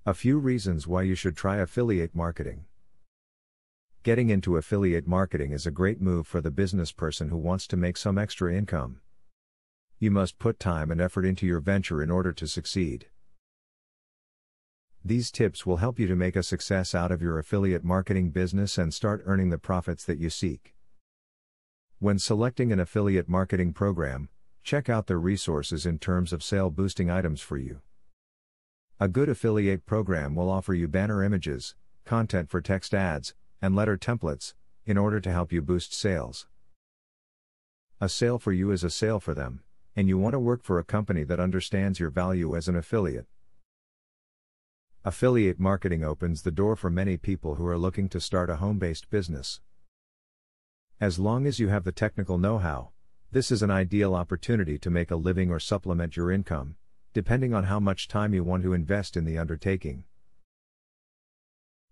A few reasons why you should try affiliate marketing. Getting into affiliate marketing is a great move for the business person who wants to make some extra income. You must put time and effort into your venture in order to succeed. These tips will help you to make a success out of your affiliate marketing business and start earning the profits that you seek. When selecting an affiliate marketing program, check out their resources in terms of sale boosting items for you. A good affiliate program will offer you banner images, content for text ads, and letter templates, in order to help you boost sales. A sale for you is a sale for them, and you want to work for a company that understands your value as an affiliate. Affiliate marketing opens the door for many people who are looking to start a home-based business. As long as you have the technical know-how, this is an ideal opportunity to make a living or supplement your income, depending on how much time you want to invest in the undertaking.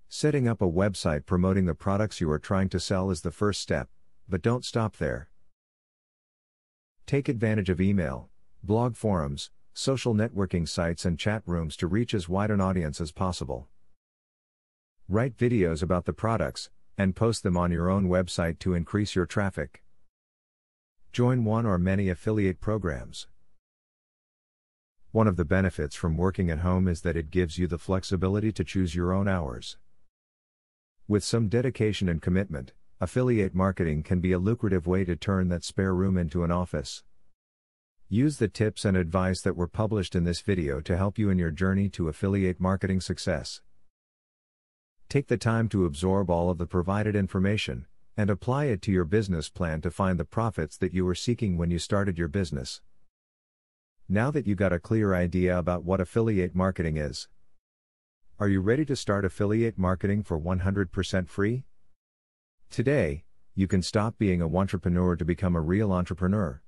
Setting up a website promoting the products you are trying to sell is the first step, but don't stop there. Take advantage of email, blog forums, social networking sites and chat rooms to reach as wide an audience as possible. Write videos about the products, and post them on your own website to increase your traffic. Join one or many affiliate programs. One of the benefits from working at home is that it gives you the flexibility to choose your own hours. With some dedication and commitment, affiliate marketing can be a lucrative way to turn that spare room into an office. Use the tips and advice that were published in this video to help you in your journey to affiliate marketing success. Take the time to absorb all of the provided information, and apply it to your business plan to find the profits that you were seeking when you started your business. Now that you got a clear idea about what affiliate marketing is, are you ready to start affiliate marketing for 100% free? Today, you can stop being a wantrepreneur to become a real entrepreneur.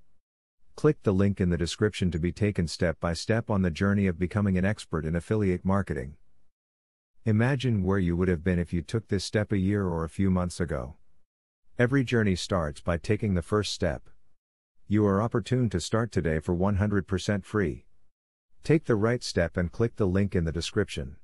Click the link in the description to be taken step by step on the journey of becoming an expert in affiliate marketing. Imagine where you would have been if you took this step a year or a few months ago. Every journey starts by taking the first step. You are opportune to start today for 100% free. Take the right step and click the link in the description.